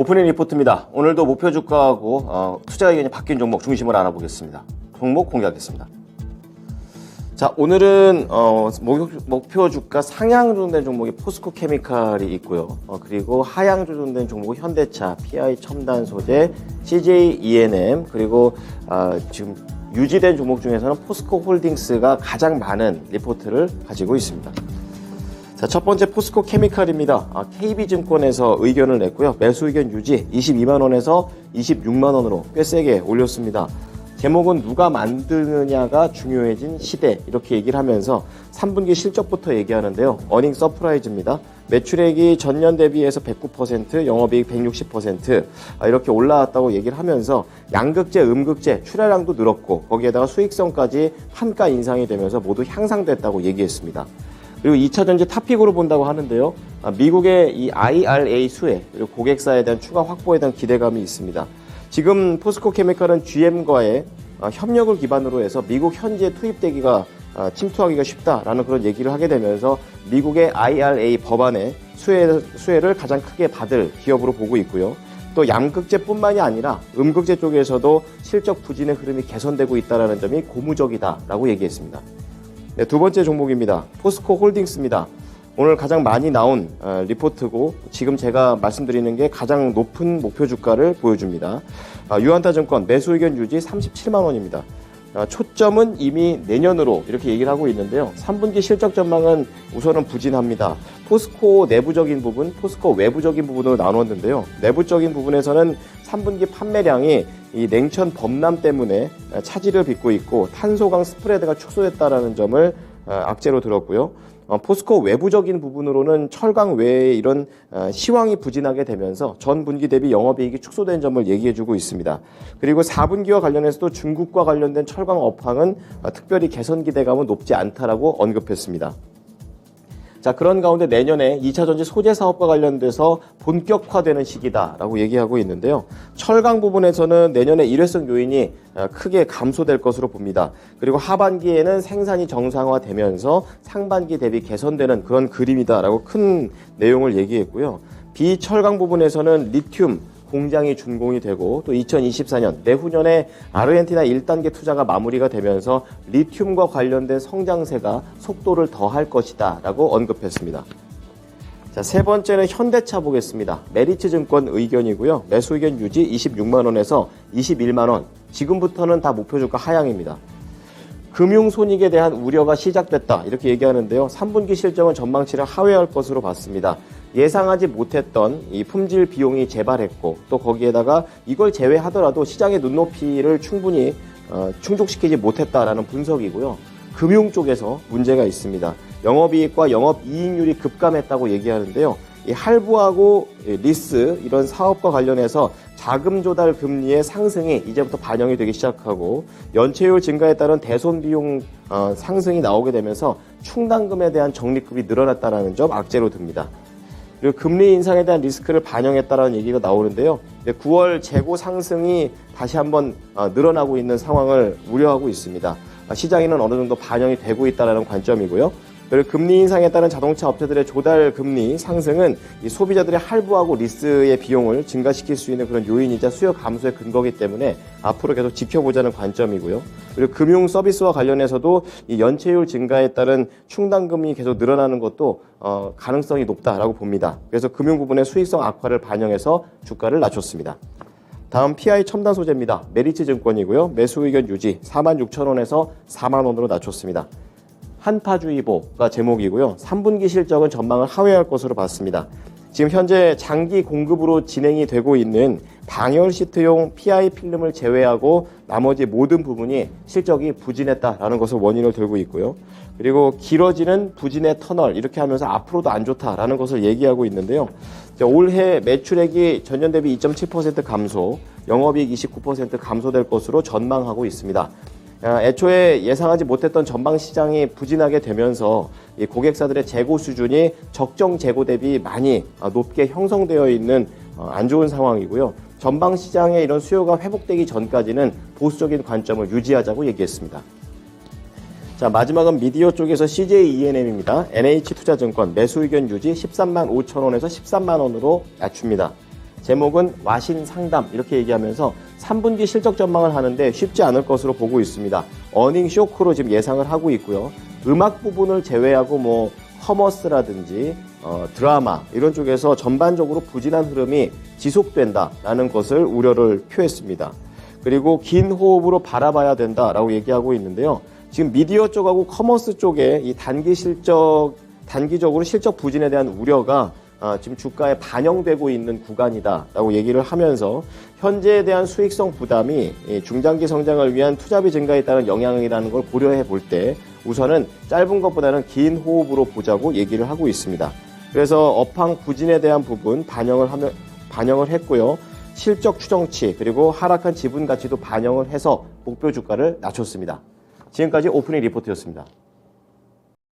오프닝 리포트입니다. 오늘도 목표 주가하고 투자 의견이 바뀐 종목 중심으로 알아보겠습니다. 종목 공개하겠습니다. 자, 오늘은 목표 주가 상향 조정된 종목이 포스코 케미칼이 있고요. 그리고 하향 조정된 종목이 현대차, PI 첨단 소재, CJ E&M, 그리고 지금 유지된 종목 중에서는 포스코 홀딩스가 가장 많은 리포트를 가지고 있습니다. 자, 첫 번째 포스코 케미칼입니다. KB증권에서 의견을 냈고요. 매수 의견 유지 22만원에서 26만원으로 꽤 세게 올렸습니다. 제목은 누가 만드느냐가 중요해진 시대, 이렇게 얘기를 하면서 3분기 실적부터 얘기하는데요. 어닝 서프라이즈입니다. 매출액이 전년 대비해서 109%, 영업이익 160% 이렇게 올라왔다고 얘기를 하면서 양극재, 음극재 출하량도 늘었고 거기에다가 수익성까지 판가 인상이 되면서 모두 향상됐다고 얘기했습니다. 그리고 2차전지 탑픽으로 본다고 하는데요. 미국의 이 IRA 수혜, 그리고 고객사에 대한 추가 확보에 대한 기대감이 있습니다. 지금 포스코 케미칼은 GM과의 협력을 기반으로 해서 미국 현지에 투입되기가 침투하기가 쉽다라는 그런 얘기를 하게 되면서 미국의 IRA 법안의 수혜를 가장 크게 받을 기업으로 보고 있고요. 또 양극재뿐만이 아니라 음극재 쪽에서도 실적 부진의 흐름이 개선되고 있다는 점이 고무적이다라고 얘기했습니다. 네, 두 번째 종목입니다. 포스코 홀딩스입니다. 오늘 가장 많이 나온 리포트고 지금 제가 말씀드리는 게 가장 높은 목표 주가를 보여줍니다. 유한타증권 매수 의견 유지 37만원입니다. 초점은 이미 내년으로 이렇게 얘기를 하고 있는데요. 3분기 실적 전망은 우선은 부진합니다. 포스코 내부적인 부분, 포스코 외부적인 부분으로 나눴는데요. 내부적인 부분에서는 3분기 판매량이 이 냉천 범람 때문에 차질을 빚고 있고 탄소강 스프레드가 축소됐다라는 점을 악재로 들었고요. 포스코 외부적인 부분으로는 철강 외에 이런 시황이 부진하게 되면서 전 분기 대비 영업이익이 축소된 점을 얘기해주고 있습니다. 그리고 4분기와 관련해서도 중국과 관련된 철강 업황은 특별히 개선 기대감은 높지 않다라고 언급했습니다. 자, 그런 가운데 내년에 2차전지 소재 사업과 관련돼서 본격화되는 시기다라고 얘기하고 있는데요. 철강 부분에서는 내년에 일회성 요인이 크게 감소될 것으로 봅니다. 그리고 하반기에는 생산이 정상화되면서 상반기 대비 개선되는 그런 그림이다라고 큰 내용을 얘기했고요. 비철강 부분에서는 리튬 공장이 준공이 되고 또 2024년 내후년에 아르헨티나 1단계 투자가 마무리가 되면서 리튬과 관련된 성장세가 속도를 더할 것이다 라고 언급했습니다. 자, 세 번째는 현대차 보겠습니다. 메리츠증권 의견이고요. 매수 의견 유지 26만원에서 21만원. 지금부터는 다 목표 주가 하향입니다. 금융손익에 대한 우려가 시작됐다 이렇게 얘기하는데요. 3분기 실적은 전망치를 하회할 것으로 봤습니다. 예상하지 못했던 이 품질 비용이 재발했고 또 거기에다가 이걸 제외하더라도 시장의 눈높이를 충분히 충족시키지 못했다라는 분석이고요. 금융 쪽에서 문제가 있습니다. 영업이익과 영업이익률이 급감했다고 얘기하는데요. 이 할부하고 리스 이런 사업과 관련해서 자금 조달 금리의 상승이 이제부터 반영이 되기 시작하고 연체율 증가에 따른 대손 비용 상승이 나오게 되면서 충당금에 대한 적립금이 늘어났다는 점 악재로 듭니다. 그리고 금리 인상에 대한 리스크를 반영했다는 얘기가 나오는데요. 9월 재고 상승이 다시 한번 늘어나고 있는 상황을 우려하고 있습니다. 시장에는 어느 정도 반영이 되고 있다는 관점이고요. 그리고 금리 인상에 따른 자동차 업체들의 조달 금리 상승은 이 소비자들의 할부하고 리스의 비용을 증가시킬 수 있는 그런 요인이자 수요 감소의 근거이기 때문에 앞으로 계속 지켜보자는 관점이고요. 그리고 금융 서비스와 관련해서도 이 연체율 증가에 따른 충당금이 계속 늘어나는 것도 가능성이 높다라고 봅니다. 그래서 금융 부분의 수익성 악화를 반영해서 주가를 낮췄습니다. 다음 PI 첨단 소재입니다. 메리츠증권이고요. 매수 의견 유지 46,000원에서 4만원으로 낮췄습니다. 한파주의보가 제목이고요. 3분기 실적은 전망을 하회할 것으로 봤습니다. 지금 현재 장기 공급으로 진행이 되고 있는 방열 시트용 PI 필름을 제외하고 나머지 모든 부분이 실적이 부진했다라는 것을 원인을 들고 있고요. 그리고 길어지는 부진의 터널 이렇게 하면서 앞으로도 안 좋다라는 것을 얘기하고 있는데요. 올해 매출액이 전년 대비 2.7% 감소, 영업이익 29% 감소될 것으로 전망하고 있습니다. 애초에 예상하지 못했던 전방 시장이 부진하게 되면서 이 고객사들의 재고 수준이 적정 재고 대비 많이 높게 형성되어 있는 안 좋은 상황이고요. 전방 시장의 이런 수요가 회복되기 전까지는 보수적인 관점을 유지하자고 얘기했습니다. 자, 마지막은 미디어 쪽에서 CJ E&M입니다. NH투자증권 매수 의견 유지 13만 5천 원에서 13만 원으로 낮춥니다. 제목은 와신 상담 이렇게 얘기하면서 3분기 실적 전망을 하는데 쉽지 않을 것으로 보고 있습니다. 어닝 쇼크로 지금 예상을 하고 있고요. 음악 부분을 제외하고 뭐 커머스라든지 드라마 이런 쪽에서 전반적으로 부진한 흐름이 지속된다라는 것을 우려를 표했습니다. 그리고 긴 호흡으로 바라봐야 된다라고 얘기하고 있는데요. 지금 미디어 쪽하고 커머스 쪽에 이 단기적으로 실적 부진에 대한 우려가 지금 주가에 반영되고 있는 구간이다라고 얘기를 하면서 현재에 대한 수익성 부담이 중장기 성장을 위한 투자비 증가에 따른 영향이라는 걸 고려해 볼 때 우선은 짧은 것보다는 긴 호흡으로 보자고 얘기를 하고 있습니다. 그래서 업황 부진에 대한 부분 반영을 했고요. 실적 추정치 그리고 하락한 지분 가치도 반영을 해서 목표 주가를 낮췄습니다. 지금까지 오프닝 리포트였습니다.